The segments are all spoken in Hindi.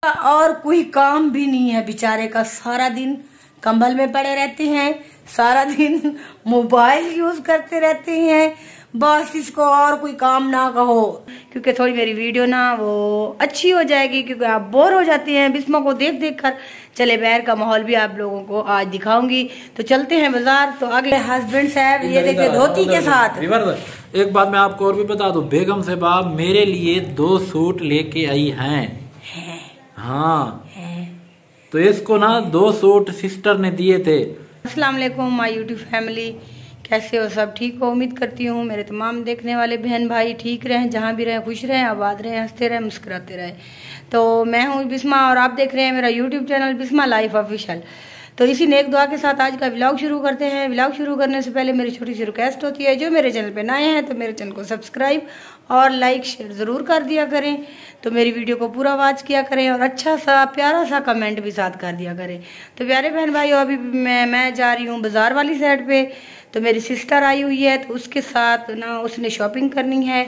और कोई काम भी नहीं है बेचारे का, सारा दिन कंबल में पड़े रहते हैं, सारा दिन मोबाइल यूज करते रहते हैं। बस इसको और कोई काम ना कहो, क्योंकि थोड़ी मेरी वीडियो ना वो अच्छी हो जाएगी, क्योंकि आप बोर हो जाते हैं बिस्मा को देख देख कर। चले बाहर का माहौल भी आप लोगों को आज दिखाऊंगी। तो चलते हैं बाजार। तो आगे हस्बैंड साहब ये देखिए धोती के साथ। एक बात मैं आपको और भी बता दूं, बेगम साहब मेरे लिए 2 सूट लेके आई हैं। हाँ तो इसको ना 2 सूट सिस्टर ने दिए थे। अस्सलाम वालेकुम माय यूट्यूब फैमिली, कैसे हो सब? ठीक हो? उम्मीद करती हूँ मेरे तमाम देखने वाले बहन भाई ठीक रहें, जहाँ भी रहें खुश रहें, आबाद रहें, हंसते रहें, मुस्कुराते रहें। तो मैं हूँ बिस्मा और आप देख रहे हैं मेरा YouTube channel Bisma life official. तो इसी नेक दुआ के साथ आज का व्लॉग शुरू करते हैं। व्लॉग शुरू करने से पहले मेरी छोटी सी रिक्वेस्ट होती है, जो मेरे चैनल पे नए हैं तो मेरे चैनल को सब्सक्राइब और लाइक शेयर ज़रूर कर दिया करें। तो मेरी वीडियो को पूरा वॉच किया करें और अच्छा सा प्यारा सा कमेंट भी साथ कर दिया करें। तो प्यारे बहन भाइयों, अभी मैं जा रही हूँ बाजार वाली साइड पे। तो मेरी सिस्टर आई हुई है, तो उसके साथ ना उसने शॉपिंग करनी है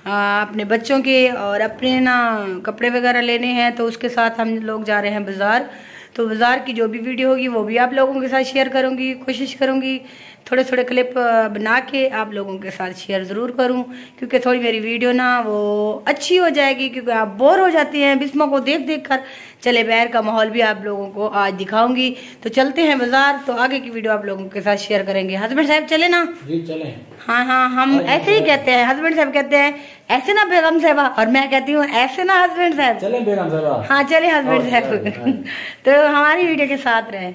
अपने बच्चों के और अपने ना कपड़े वगैरह लेने हैं। तो उसके साथ हम लोग जा रहे हैं बाजार। तो बाजार की जो भी वीडियो होगी वो भी आप लोगों के साथ शेयर करूंगी, कोशिश करूंगी थोड़े थोड़े क्लिप बना के आप लोगों के साथ शेयर ज़रूर करूं, क्योंकि थोड़ी मेरी वीडियो ना वो अच्छी हो जाएगी, क्योंकि आप बोर हो जाते हैं बिस्मा को देख देख कर। चले बाहर का माहौल भी आप लोगों को आज दिखाऊंगी। तो चलते हैं बाजार। तो आगे की वीडियो आप लोगों के साथ शेयर करेंगे। हस्बैंड साहब चले ना? जी चले। हाँ हाँ, हम ऐसे ही कहते हैं। हस्बैंड साहब कहते हैं ऐसे ना बेगम साहबा, और मैं कहती हूँ ऐसे ना हस्बैंड साहब। चले बेगम साहब। हाँ चले हस्बैंड साहब। तो हमारी वीडियो के साथ रहे।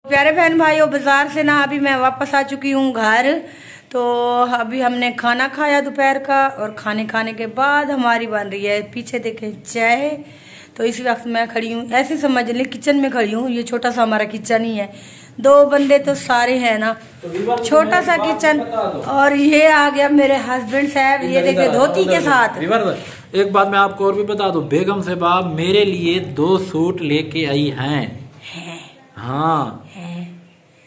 प्यारे बहन भाइयों, बाजार से ना अभी मैं वापस आ चुकी हूँ घर। तो अभी हमने खाना खाया दोपहर का, और खाने के बाद हमारी बन रही है पीछे देखें चाय। तो इस वक्त मैं खड़ी हूँ, ऐसे समझ लें किचन में खड़ी हूँ। ये छोटा सा हमारा किचन ही है, 2 बंदे तो सारे हैं ना, छोटा सा किचन। और ये आ गया मेरे हस्बैंड साहब, ये देखिए धोती के साथ। एक बात मैं आपको और भी बता दूं, बेगम साहब मेरे लिए 2 सूट लेके आई हैं। हाँ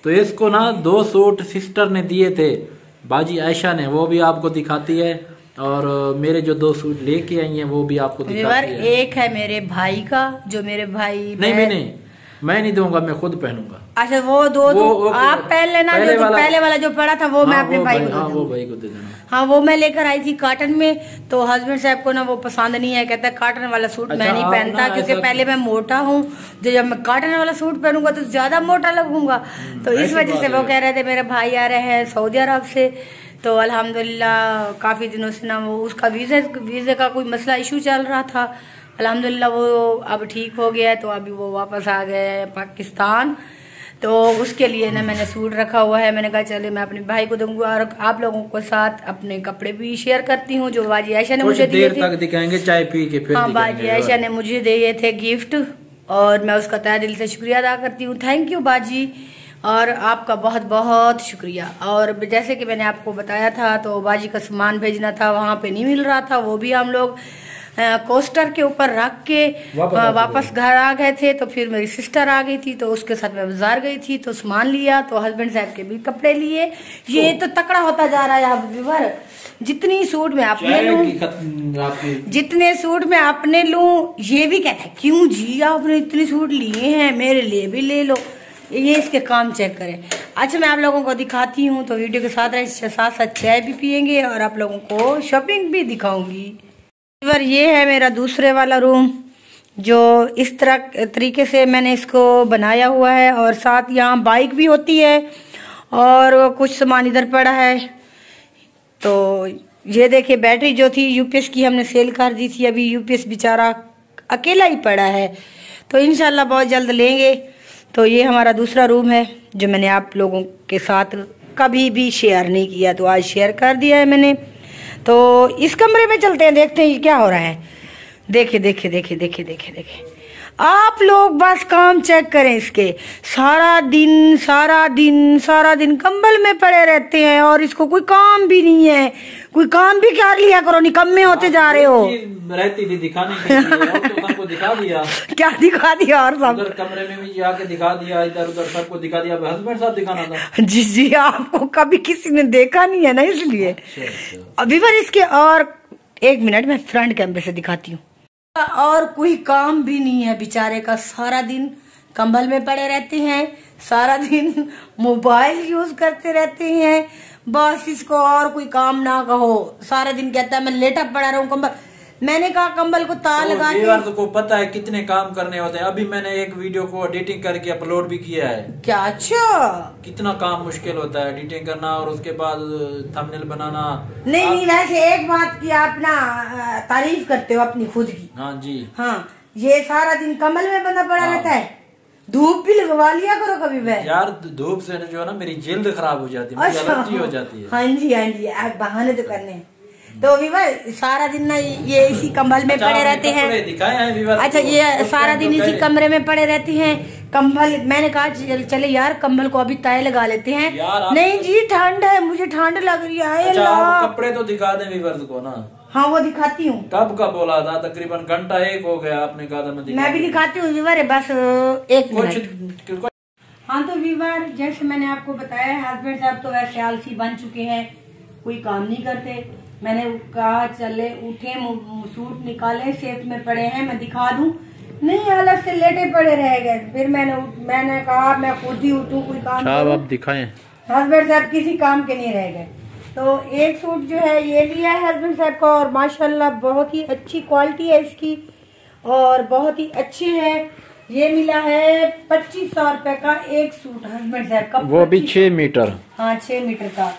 तो इसको ना 2 सूट सिस्टर ने दिए थे, बाजी आयशा ने, वो भी आपको दिखाती है। और मेरे जो 2 सूट लेके आई हैं वो भी आपको दिखाती है। एक है मेरे भाई का, जो मेरे भाई नहीं मैं नहीं दूंगा, मैं खुद पहनूंगा। अच्छा वो आप पहन लेना। पहले वाला जो पड़ा था वो मैं अपने भाई को वो भाई को दे देना। हाँ वो मैं लेकर आई थी कॉटन में। तो हस्बैंड साहब को ना वो पसंद नहीं है, कहता है कॉटन वाला सूट मैं नहीं पहनता, क्योंकि पहले मैं मोटा हूँ, तो जब मैं कॉटन वाला सूट पहनूंगा तो ज्यादा मोटा लगूंगा। तो इस वजह से वो कह रहे थे, मेरे भाई आ रहे हैं सऊदी अरब से। तो अल्हम्दुलिल्लाह काफी दिनों से ना वो उसका वीजे का कोई मसला इशू चल रहा था। अल्हम्दुलिल्लाह वो अब ठीक हो गया है, तो अभी वो वापस आ गए हैं पाकिस्तान। तो उसके लिए ना मैंने सूट रखा हुआ है। मैंने कहा चले मैं अपने भाई को दूंगा, और आप लोगों को साथ अपने कपड़े भी शेयर करती हूँ, जो बाजी आयशा ने मुझे दिए थे। तक दिखाएंगे चाय पी के फिर। हाँ बाजी आयशा ने मुझे दिए थे गिफ्ट, और मैं उसका तहे दिल से शुक्रिया अदा करती हूँ। थैंक यू बाजी, और आपका बहुत बहुत शुक्रिया। और जैसे कि मैंने आपको बताया था, तो बाजी का सामान भेजना था, वहाँ पे नहीं मिल रहा था, वो भी हम लोग कोस्टर के ऊपर रख के वापस घर आ गए थे। तो फिर मेरी सिस्टर आ गई थी, तो उसके साथ मैं बाजार गई थी, तो सामान लिया, तो हस्बैंड साहब के भी कपड़े लिए। ये तो तकड़ा होता जा रहा है आप व्यूअर। जितनी सूट में अपने लूं, जितने सूट में अपने लूं, ये भी कहता है क्यों जी आपने इतने सूट लिए हैं, मेरे लिए भी ले लो। ये इसके काम चेक करें। अच्छा मैं आप लोगों को दिखाती हूँ, तो वीडियो के साथ साथ साथ चाय भी पियेंगे और आप लोगों को शॉपिंग भी दिखाऊंगी। ये है मेरा दूसरे वाला रूम, जो इस तरह तरीके से मैंने इसको बनाया हुआ है, और साथ यहाँ बाइक भी होती है और कुछ सामान इधर पड़ा है। तो ये देखिए बैटरी जो थी यूपीएस की हमने सेल कर दी थी, अभी यूपीएस बेचारा अकेला ही पड़ा है, तो इंशाल्लाह बहुत जल्द लेंगे। तो ये हमारा दूसरा रूम है जो मैंने आप लोगों के साथ कभी भी शेयर नहीं किया, तो आज शेयर कर दिया है मैंने। तो इस कमरे में चलते हैं, देखते हैं क्या हो रहा है। देखिए देखिए देखिए देखिए देखिए देखिए आप लोग बस काम चेक करें इसके। सारा दिन कंबल में पड़े रहते हैं और इसको कोई काम भी नहीं है। कोई काम भी कर लिया करो, निकम्मे होते जा रहे हो। रहती थी दिखाने के लिए, और तो सबको दिखा दिया। क्या दिखा दिया? और सब उधर कमरे में भी जाके दिखा दिया, इधर उधर सबको दिखा दिया। हस्बैंड साहब दिखाना था। जी आपको कभी किसी ने देखा नहीं है ना, इसलिए। अभी पर इसके और 1 मिनट में फ्रंट कैमरे से दिखाती हूँ। और कोई काम भी नहीं है बेचारे का, सारा दिन कंबल में पड़े रहते हैं, सारा दिन मोबाइल यूज करते रहते हैं। बस इसको और कोई काम ना कहो, सारा दिन कहता है मैं लेटा पड़ा रहूं कंबल। मैंने कहा कंबल को तार लगा के। तो को पता है कितने काम करने होते हैं। अभी मैंने एक वीडियो को एडिटिंग करके अपलोड भी किया है। क्या? अच्छा कितना काम मुश्किल होता है एडिटिंग करना और उसके बाद थंबनेल बनाना। नहीं वैसे एक बात की आप ना तारीफ करते हो अपनी खुद की। हाँ जी हाँ, ये सारा दिन कमल में बंदा पड़ा रहता है। धूप भी लगवा लिया करो कभी। मैं यार धूप से जो है ना मेरी जल्द खराब हो जाती है, एलर्जी हो जाती है। हाँ जी आप बहाने तो करने। तो विवर सारा दिन ना ये इसी कंबल में पड़े रहते हैं। अच्छा ये सारा दिन इसी कमरे में पड़े रहते हैं। कंबल मैंने कहा चले यार कंबल को अभी तय लगा लेते हैं। नहीं जी ठंड है, मुझे ठंड लग रही है। कपड़े तो दिखा दे विवर्स को ना। हाँ वो दिखाती हूँ। कब का बोला था? तकरीबन घंटा 1 हो गया, आपने कहा था मैं भी दिखाती हूँ विवर, बस 1 मिनट। हाँ तो विवर जैसे मैंने आपको बताया, हस्बैंड साहब तो वैसे आलसी बन चुके हैं, कोई काम नहीं करते। मैंने कहा चले उठे, सूट निकाले, सेफ में पड़े हैं, मैं दिखा दूं। नहीं हालत से लेटे पड़े रह गए। फिर मैंने कहा मैं खुद ही उठूं, कोई काम आप दिखाएं। हस्बैंड साहब किसी काम के नहीं रह गए। तो एक सूट जो है ये लिया है हस्बैंड साहब का, और माशाल्लाह बहुत ही अच्छी क्वालिटी है इसकी और बहुत ही अच्छे है। ये मिला है 2500 रुपए का एक सूट हस्बैंड साहब का, वो भी 6 मीटर। हाँ 6 मीटर का।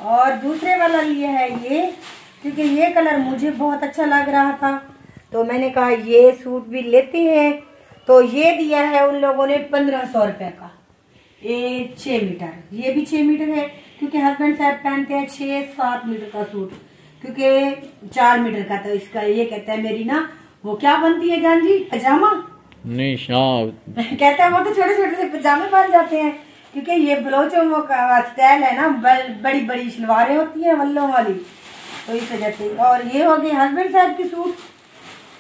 और दूसरे वाला लिया है ये, क्योंकि ये कलर मुझे बहुत अच्छा लग रहा था, तो मैंने कहा ये सूट भी लेते हैं। तो ये दिया है उन लोगों ने 1500 रुपए का, ये 6 मीटर। ये भी 6 मीटर है, क्योंकि हस्बैंड साहब पहनते हैं 6-7 मीटर का सूट, क्योंकि 4 मीटर का। तो इसका ये कहता है मेरी ना वो क्या बनती है जान जी, पजामा नहीं कहता है वो तो छोटे छोटे से पजामे बन जाते हैं, क्योंकि ये बलोचों का स्टाइल है ना, बड़ी बड़ी शलवारें होती हैं वल्लों वाली, तो इस वजह से। और ये हो गए हस्बैंड साहब की सूट।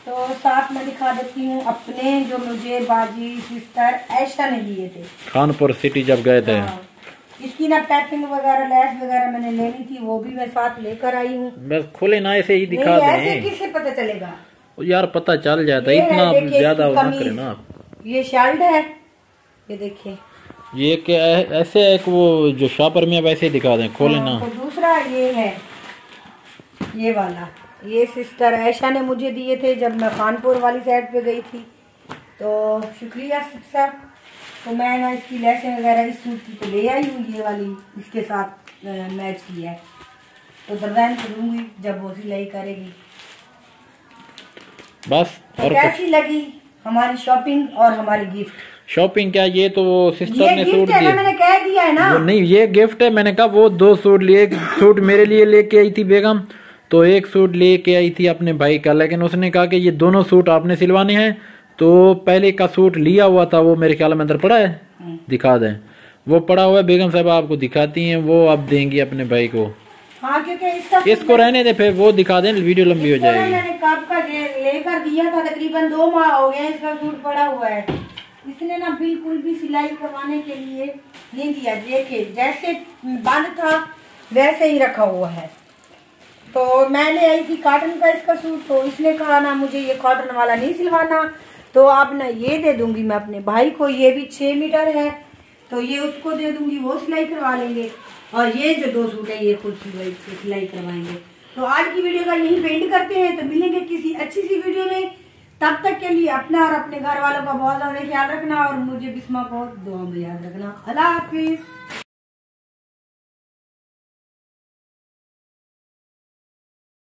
तो साथ में दिखा देती हूँ अपने, जो मुझे बाजी सिस्टर ऐशा ने दिए थे खानपुर सिटी जब गए थे। हाँ, इसकी ना पैकिंग वगैरह लेस वगैरह मैंने लेनी थी, वो भी मैं साथ लेकर आई हूँ। बस खुले ना ऐसे ही दिखा दें। ऐसे किससे पता चलेगा यार, पता चल जाता है, इतना ज्यादा ना करें ना आप। ये शर्ट है, ये देखिए। ये क्या है? ऐसे एक वो जो शॉपर में वैसे दिखा दें, खोले ना। तो दूसरा ये है, ये वाला, ये सिस्टर ऐशा ने मुझे दिए थे जब मैं खानपुर वाली साइड पे गई थी। तो शुक्रिया सिस्टर। तो मैं ना इसकी लेसें वगैरह इस सूट की तो ले आई हूँ, ये वाली इसके साथ मैच की है, तो दरदान करूँगी जब वो सिलाई करेगी। बस। तो और कैसी लगी हमारी शॉपिंग और हमारी गिफ्ट? शॉपिंग क्या, ये तो सिस्टर ने सूट दिया, मैंने कह दिया है ना। वो नहीं, ये गिफ्ट है। मैंने कहा वो 2 सूट लिए, एक सूट मेरे लिए लेके आई थी बेगम, तो एक सूट लेके आई थी अपने भाई का, लेकिन उसने कहा कि ये दोनों सूट आपने सिलवाने हैं। तो पहले का सूट लिया हुआ था, वो मेरे ख्याल में अंदर पड़ा है, दिखा दें। वो पड़ा हुआ है, बेगम साहब आपको दिखाती हैं, वो आप देंगी अपने भाई को। हाँ, क्योंकि इसको रहने दे, फिर वो दिखा दें, वीडियो लंबी हो जाएगी। मैंने कब का लेकर दिया था, तकरीबन 2 माह हो गए इसका सूट पड़ा हुआ है। इसने ना बिल्कुल भी सिलाई करवाने के लिए नहीं दिया। देखिए जैसे बंद था वैसे ही रखा हुआ है। तो मैंने आई थी कॉटन का इसका सूट, तो इसने कहा ना मुझे ये कॉटन वाला नहीं सिलवाना, तो अब ना ये दे दूंगी मैं अपने भाई को। ये भी 6 मीटर है, तो ये उसको दे दूंगी, वो सिलाई करवा लेंगे। और ये जो 2 सूट है ये खुद सिलाई करवाएंगे। तो आज की वीडियो का यही पेंट करते हैं, तो मिलेंगे किसी अच्छी सी वीडियो में। तब तक के लिए अपना और अपने घर वालों का बहुत ज्यादा ख्याल रखना, और मुझे बिस्मा को दुआ में याद रखना। अल्लाह हाफिज।